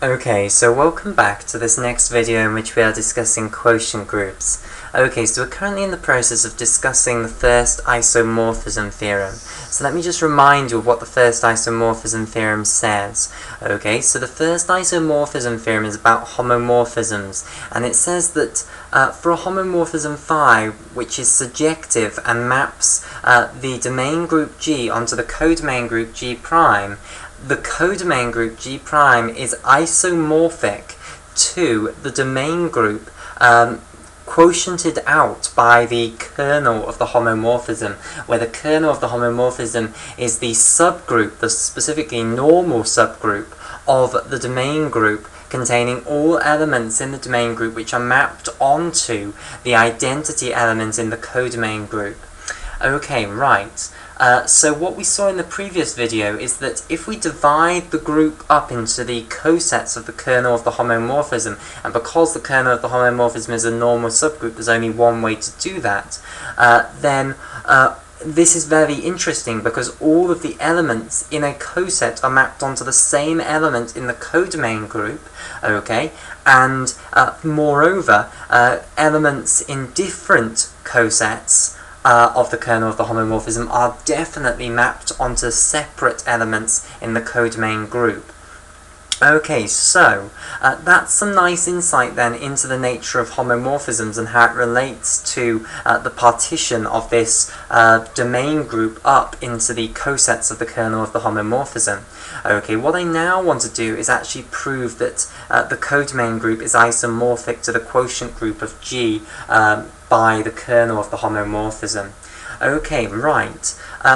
Okay, so welcome back to this next video in which we are discussing quotient groups. Okay, so we're currently in the process of discussing the First Isomorphism Theorem. So let me just remind you of what the First Isomorphism Theorem says. Okay, so the First Isomorphism Theorem is about homomorphisms, and it says that for a homomorphism phi, which is surjective and maps the domain group G onto the codomain group G prime, the codomain group G prime is isomorphic to the domain group quotiented out by the kernel of the homomorphism, where the kernel of the homomorphism is the subgroup, the specifically normal subgroup of the domain group containing all elements in the domain group which are mapped onto the identity elements in the codomain group. Okay, right. So what we saw in the previous video is that if we divide the group up into the cosets of the kernel of the homomorphism, and because the kernel of the homomorphism is a normal subgroup, there's only one way to do that, then this is very interesting because all of the elements in a coset are mapped onto the same element in the codomain group, okay, and moreover, elements in different cosets of the kernel of the homomorphism are definitely mapped onto separate elements in the codomain group. Okay, so that's some nice insight then into the nature of homomorphisms and how it relates to the partition of this domain group up into the cosets of the kernel of the homomorphism. Okay, what I now want to do is actually prove that the codomain group is isomorphic to the quotient group of G by the kernel of the homomorphism. Okay, right.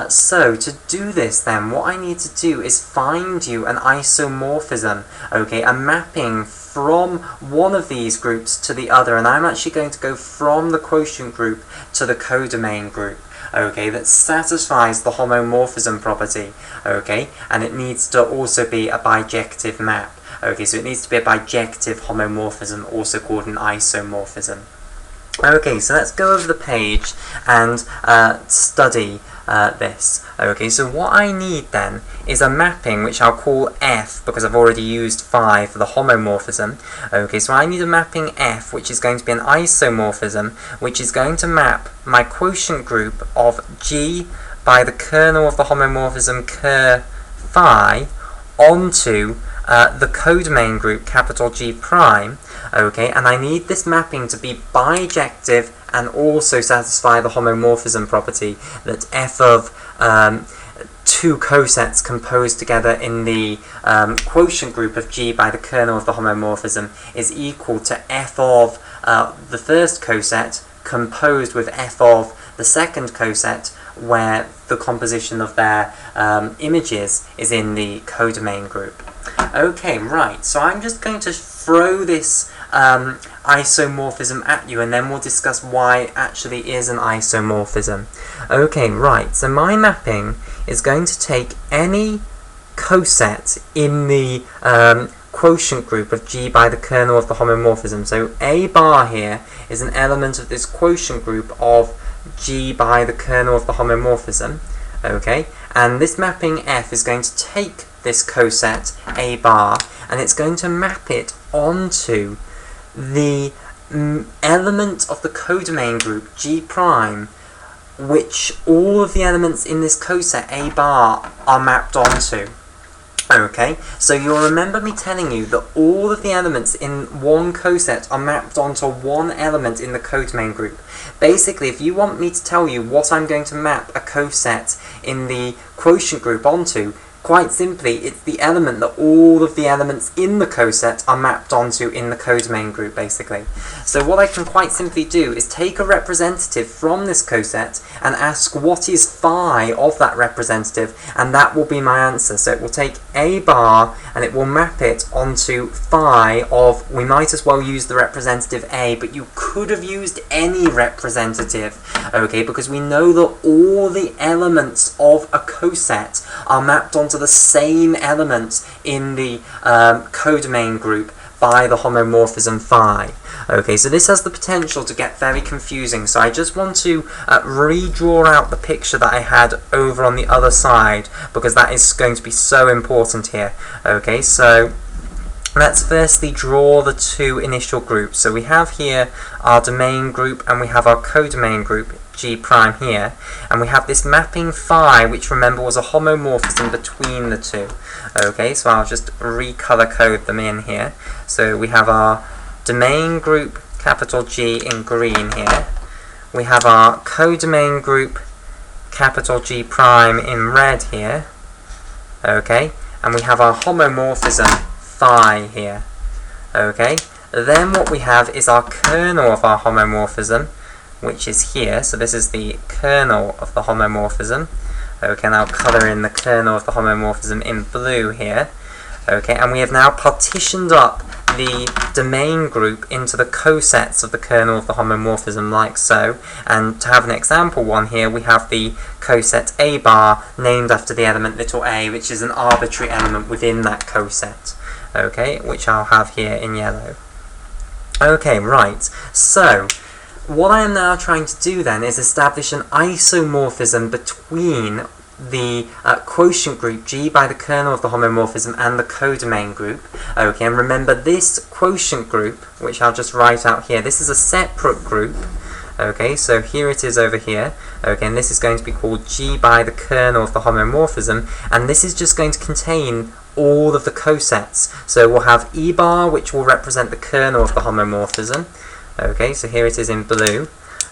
So to do this then, what I need to do is find you an isomorphism, okay, a mapping from one of these groups to the other, and I'm actually going to go from the quotient group to the codomain group, okay, that satisfies the homomorphism property, okay, and it needs to also be a bijective map, okay, so it needs to be a bijective homomorphism, also called an isomorphism. Okay, so let's go over the page and study this. Okay, so what I need then is a mapping which I'll call F, because I've already used phi for the homomorphism. Okay, so I need a mapping F which is going to be an isomorphism which is going to map my quotient group of G by the kernel of the homomorphism ker phi onto the codomain group capital G prime, okay, and I need this mapping to be bijective and also satisfy the homomorphism property that f of two cosets composed together in the quotient group of G by the kernel of the homomorphism is equal to f of the first coset composed with f of the second coset, where the composition of their images is in the codomain group. Okay, right, so I'm just going to throw this isomorphism at you, and then we'll discuss why it actually is an isomorphism. Okay, right, so my mapping is going to take any coset in the quotient group of G by the kernel of the homomorphism. So A bar here is an element of this quotient group of G by the kernel of the homomorphism, okay, and this mapping F is going to take this coset A bar and it's going to map it onto the element of the codomain group G prime which all of the elements in this coset A bar are mapped onto. Okay, so you'll remember me telling you that all of the elements in one coset are mapped onto one element in the codomain group. Basically, if you want me to tell you what I'm going to map a coset in the quotient group onto, quite simply, it's the element that all of the elements in the coset are mapped onto in the codomain group, basically. So what I can quite simply do is take a representative from this coset and ask what is phi of that representative, and that will be my answer. So it will take A bar and it will map it onto phi of, we might as well use the representative A, but you could have used any representative, okay, because we know that all the elements of a coset are mapped onto the same element in the codomain group by the homomorphism phi. Okay, so this has the potential to get very confusing, so I just want to redraw out the picture that I had over on the other side, because that is going to be so important here. Okay, so Let's firstly draw the two initial groups. So we have here our domain group and we have our codomain group G prime here, and we have this mapping phi, which remember was a homomorphism between the two. Okay, so I'll just recolor code them in here. So we have our domain group capital G in green here. We have our codomain group capital G prime in red here. Okay, and we have our homomorphism phi here. Okay, then what we have is our kernel of our homomorphism, which is here. So this is the kernel of the homomorphism. Okay, and I'll colour in the kernel of the homomorphism in blue here. Okay, and we have now partitioned up the domain group into the cosets of the kernel of the homomorphism like so. And to have an example one here, we have the coset A bar named after the element little a, which is an arbitrary element within that coset. Okay, which I'll have here in yellow. Okay, right. So what I am now trying to do then is establish an isomorphism between the quotient group G by the kernel of the homomorphism and the codomain group. Okay, and remember this quotient group, which I'll just write out here, this is a separate group. Okay, so here it is over here. Okay, and this is going to be called G by the kernel of the homomorphism, and this is just going to contain all of the cosets. So we'll have E bar, which will represent the kernel of the homomorphism. Okay, so here it is in blue.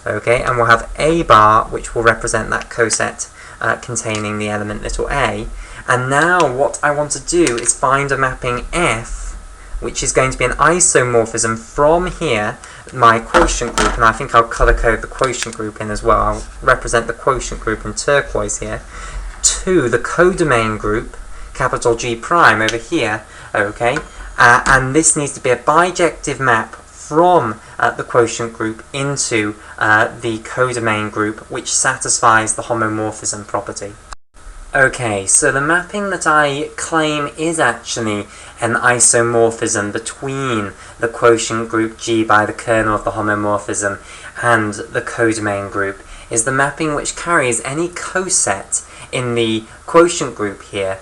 Okay, and we'll have A bar, which will represent that coset containing the element little a. And now what I want to do is find a mapping F, which is going to be an isomorphism from here, my quotient group, and I think I'll colour code the quotient group in as well. I'll represent the quotient group in turquoise here, to the codomain group, capital G prime over here. Okay, and this needs to be a bijective map from the quotient group into the codomain group, which satisfies the homomorphism property. Okay, so the mapping that I claim is actually an isomorphism between the quotient group G by the kernel of the homomorphism and the codomain group is the mapping which carries any coset in the quotient group here.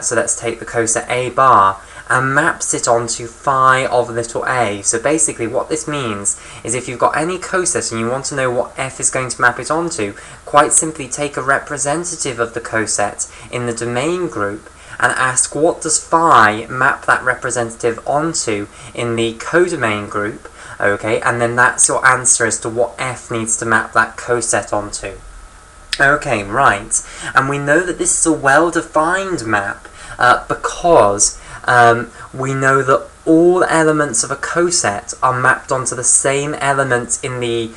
So let's take the coset A bar and maps it onto phi of little a. So basically what this means is if you've got any coset and you want to know what F is going to map it onto, quite simply take a representative of the coset in the domain group and ask what does phi map that representative onto in the codomain group, okay, and then that's your answer as to what F needs to map that coset onto. Okay, right, and we know that this is a well-defined map because we know that all elements of a coset are mapped onto the same element in the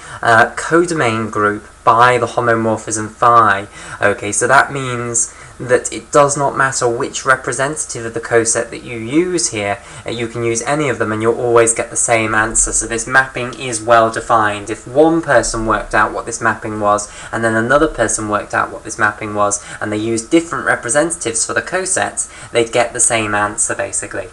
codomain group by the homomorphism phi. Okay, so that means that it does not matter which representative of the coset that you use here, you can use any of them and you'll always get the same answer. So this mapping is well defined. If one person worked out what this mapping was and then another person worked out what this mapping was and they used different representatives for the cosets, they'd get the same answer basically.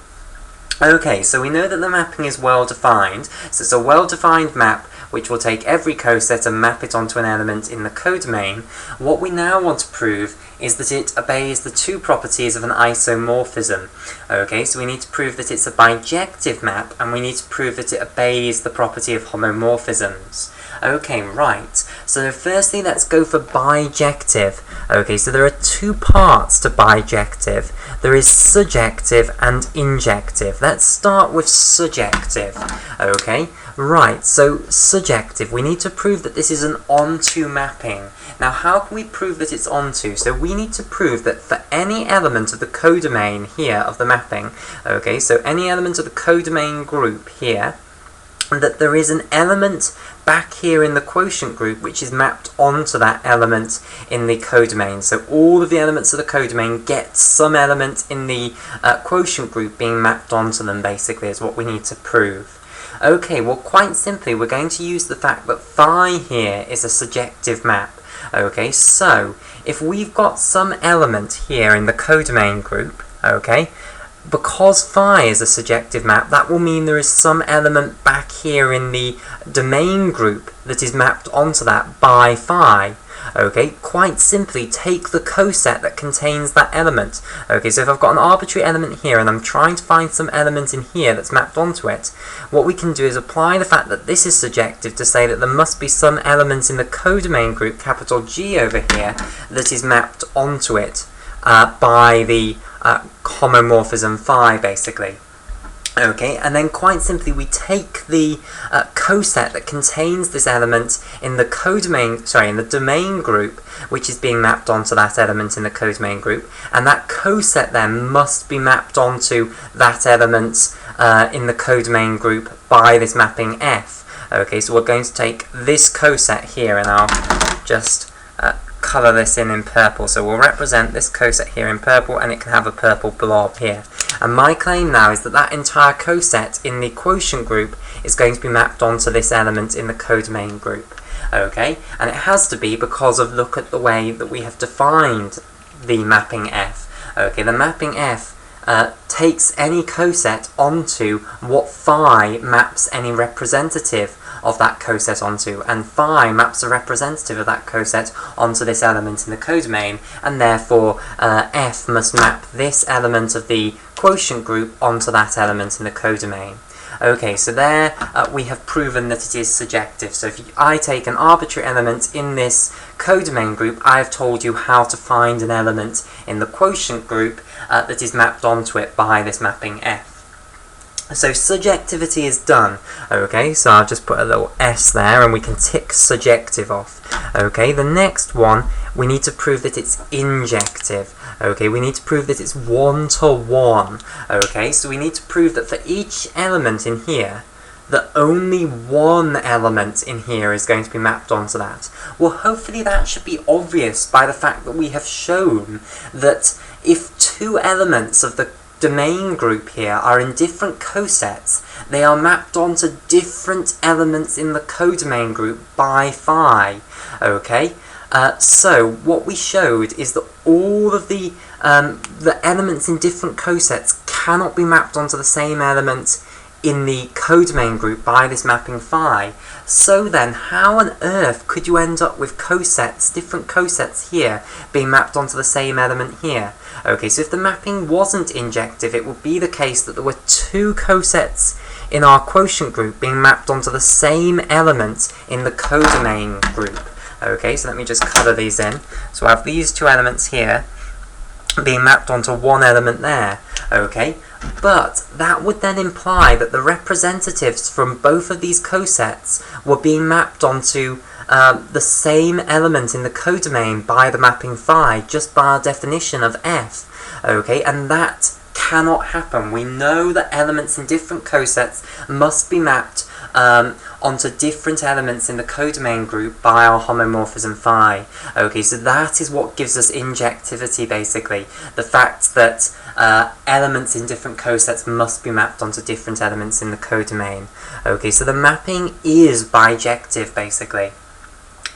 Okay, so we know that the mapping is well defined, so it's a well defined map which will take every coset and map it onto an element in the codomain. What we now want to prove is that it obeys the two properties of an isomorphism. Okay, so we need to prove that it's a bijective map, and we need to prove that it obeys the property of homomorphisms. Okay, right, so firstly let's go for bijective. Okay, so there are two parts to bijective. There is surjective and injective. Let's start with surjective. Okay, right, so surjective, we need to prove that this is an onto mapping. Now how can we prove that it's onto? So we need to prove that for any element of the codomain here of the mapping, okay, so any element of the codomain group here, that there is an element back here in the quotient group which is mapped onto that element in the codomain. So all of the elements of the codomain get some element in the quotient group being mapped onto them, basically, is what we need to prove. Okay, well quite simply we're going to use the fact that phi here is a surjective map. Okay, so if we've got some element here in the codomain group, okay, because phi is a surjective map, that will mean there is some element back here in the domain group that is mapped onto that by phi. Okay, quite simply take the coset that contains that element. Okay, so if I've got an arbitrary element here and I'm trying to find some element in here that's mapped onto it, what we can do is apply the fact that this is surjective to say that there must be some element in the codomain group, capital G over here, that is mapped onto it by the homomorphism phi, basically. Okay, and then quite simply we take the coset that contains this element in the in the domain group, which is being mapped onto that element in the codomain group, and that coset then must be mapped onto that element in the codomain group by this mapping F. Okay, so we're going to take this coset here, and I'll just colour this in purple. So we'll represent this coset here in purple, and it can have a purple blob here. And my claim now is that that entire coset in the quotient group is going to be mapped onto this element in the codomain group. Okay, and it has to be because of, look at the way that we have defined the mapping F. Okay, the mapping F takes any coset onto what phi maps any representative of that coset onto, and phi maps a representative of that coset onto this element in the codomain, and therefore F must map this element of the quotient group onto that element in the codomain. Okay, so there we have proven that it is surjective. So if I take an arbitrary element in this codomain group, I have told you how to find an element in the quotient group that is mapped onto it by this mapping F. So surjectivity is done. Okay, so I'll just put a little S there and we can tick surjective off. Okay, the next one, we need to prove that it's injective. Okay, we need to prove that it's 1-to-1. Okay, so we need to prove that for each element in here, that only one element in here is going to be mapped onto that. Well, hopefully that should be obvious by the fact that we have shown that if two elements of the domain group here are in different cosets, they are mapped onto different elements in the codomain group by phi. Okay, so what we showed is that all of the elements in different cosets cannot be mapped onto the same element in the codomain group by this mapping phi. So then, how on earth could you end up with cosets, different cosets here, being mapped onto the same element here? Okay, so if the mapping wasn't injective, it would be the case that there were two cosets in our quotient group being mapped onto the same element in the codomain group. Okay, so let me just colour these in. So I have these two elements here being mapped onto one element there. Okay, but that would then imply that the representatives from both of these cosets were being mapped onto the same element in the codomain by the mapping phi, just by our definition of F. Okay, and that cannot happen. We know that elements in different cosets must be mapped onto different elements in the codomain group by our homomorphism phi. Okay, so that is what gives us injectivity, basically. The fact that elements in different cosets must be mapped onto different elements in the codomain. Okay, so the mapping is bijective, basically.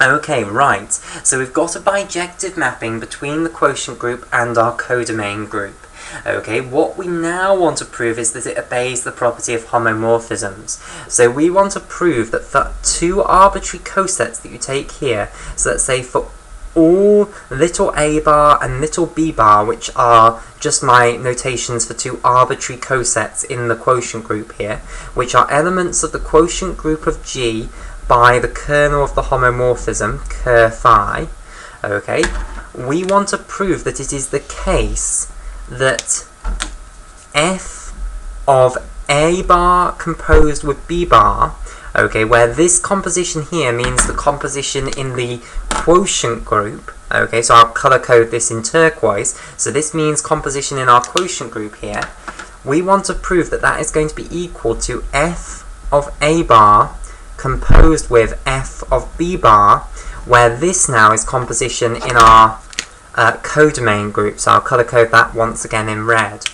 Okay, right, so we've got a bijective mapping between the quotient group and our codomain group. Okay, what we now want to prove is that it obeys the property of homomorphisms. So we want to prove that for two arbitrary cosets that you take here, so let's say for all little a bar and little b bar, which are just my notations for two arbitrary cosets in the quotient group here, which are elements of the quotient group of G by the kernel of the homomorphism, ker phi. Okay, we want to prove that it is the case that f of a bar composed with b bar, okay, where this composition here means the composition in the quotient group, okay, so I'll colour code this in turquoise, so this means composition in our quotient group here. We want to prove that that is going to be equal to f of a bar composed with f of b bar, where this now is composition in our codomain group, so I'll colour code that once again in red.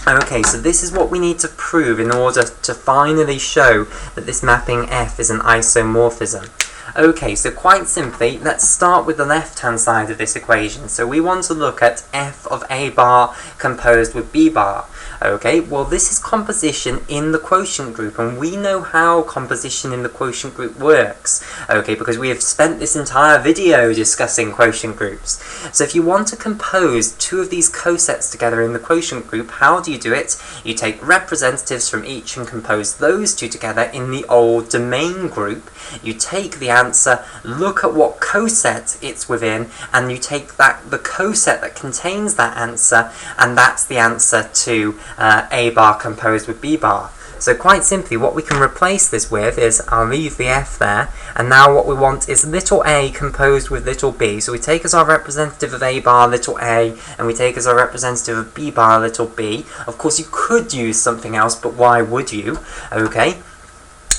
Okay, so this is what we need to prove in order to finally show that this mapping F is an isomorphism. Okay, so quite simply, let's start with the left-hand side of this equation. So we want to look at f of a bar composed with b bar. Okay, well this is composition in the quotient group, and we know how composition in the quotient group works, okay, because we have spent this entire video discussing quotient groups. So if you want to compose two of these cosets together in the quotient group, how do you do it? You take representatives from each and compose those two together in the old domain group. You take the answer, look at what coset it's within, and you take the coset that contains that answer, and that's the answer to A bar composed with B bar. So quite simply, what we can replace this with is, I'll leave the F there, and now what we want is little a composed with little b. So we take as our representative of A bar little a, and we take as our representative of B bar little b. Of course you could use something else, but why would you? Okay,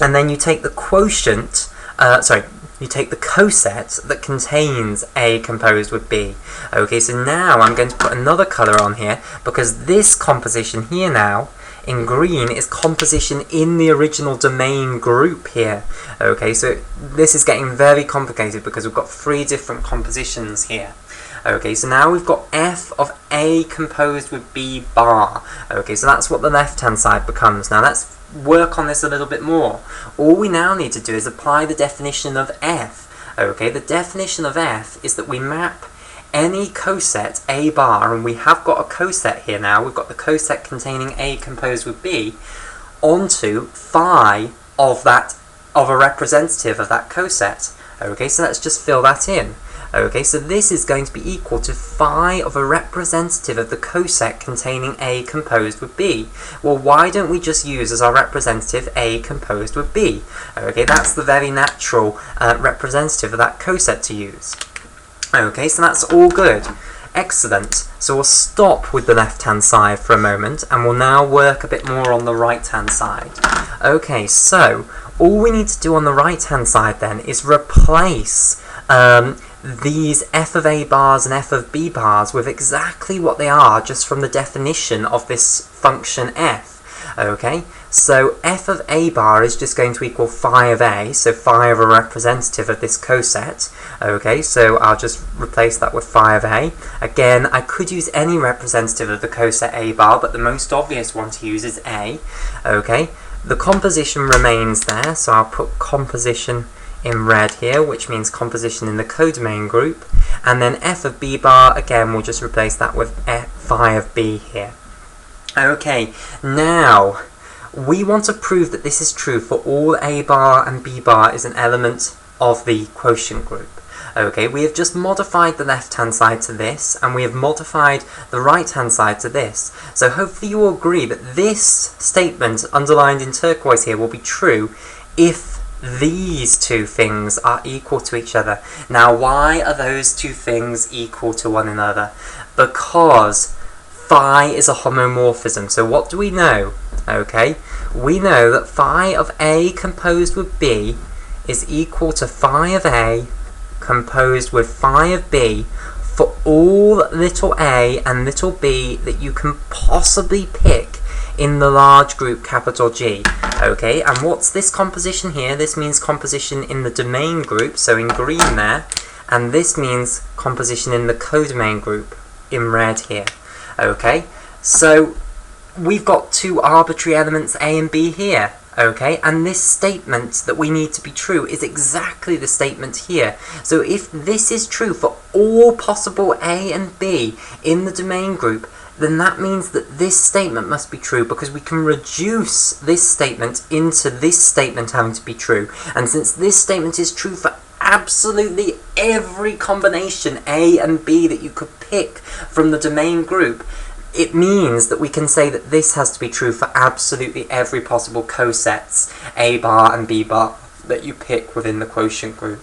and then you take the quotient, you take the coset that contains A composed with B. Okay, so now I'm going to put another colour on here, because this composition here now, in green, is composition in the original domain group here. Okay, so this is getting very complicated because we've got three different compositions here. Okay, so now we've got F of A composed with B bar. Okay, so that's what the left-hand side becomes. Now let's work on this a little bit more. All we now need to do is apply the definition of F. Okay, the definition of F is that we map any coset A bar, and we have got a coset here now, we've got the coset containing A composed with B, onto phi of a representative of that coset. Okay, so let's just fill that in. Okay, so this is going to be equal to phi of a representative of the coset containing A composed with B. Well, why don't we just use as our representative A composed with B? Okay, that's the very natural representative of that coset to use. Okay, so that's all good. Excellent. So we'll stop with the left-hand side for a moment, and we'll now work a bit more on the right-hand side. Okay, so all we need to do on the right-hand side then is replace these F of A bars and F of B bars with exactly what they are just from the definition of this function F. Okay, so F of A bar is just going to equal phi of A, so phi of a representative of this coset. Okay, so I'll just replace that with phi of A. Again, I could use any representative of the coset A bar, but the most obvious one to use is A. Okay, the composition remains there, so I'll put composition in red here, which means composition in the codomain group. And then F of B bar, again, we'll just replace that with phi of B here. Okay, now we want to prove that this is true for all A bar and B bar is an element of the quotient group. Okay, we have just modified the left-hand side to this, and we have modified the right-hand side to this. So hopefully you will agree that this statement, underlined in turquoise here, will be true if these two things are equal to each other. Now, why are those two things equal to one another? Because phi is a homomorphism. So what do we know? Okay, we know that phi of A composed with B is equal to phi of A composed with phi of B for all little a and little b that you can possibly pick in the large group capital G. Okay, and what's this composition here? This means composition in the domain group, so in green there, and this means composition in the codomain group in red here. Okay, so we've got two arbitrary elements A and B here. Okay, and this statement that we need to be true is exactly the statement here. So if this is true for all possible A and B in the domain group, then that means that this statement must be true, because we can reduce this statement into this statement having to be true. And since this statement is true for absolutely every combination A and B that you could pick from the domain group, it means that we can say that this has to be true for absolutely every possible cosets, A bar and B bar, that you pick within the quotient group.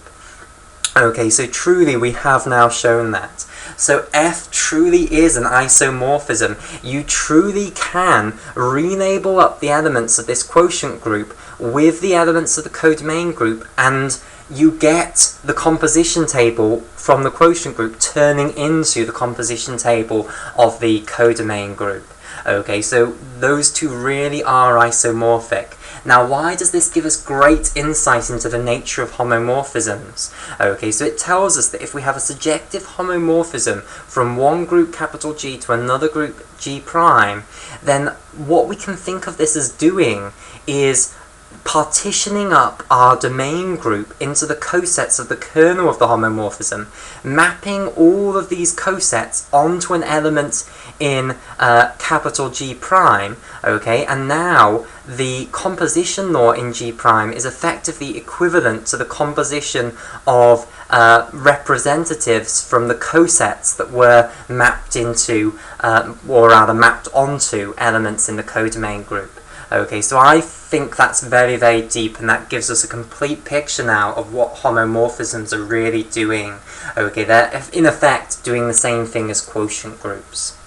Okay, so truly we have now shown that. So F truly is an isomorphism. You truly can relabel up the elements of this quotient group with the elements of the codomain group, and you get the composition table from the quotient group turning into the composition table of the codomain group. Okay, so those two really are isomorphic. Now, why does this give us great insight into the nature of homomorphisms? Okay, so it tells us that if we have a surjective homomorphism from one group capital G to another group G prime, then what we can think of this as doing is partitioning up our domain group into the cosets of the kernel of the homomorphism, mapping all of these cosets onto an element in capital G prime, okay, and now the composition law in G prime is effectively equivalent to the composition of representatives from the cosets that were mapped into, or rather mapped onto, elements in the codomain group. Okay, so I think that's very, very deep, and that gives us a complete picture now of what homomorphisms are really doing. Okay, they're in effect doing the same thing as quotient groups.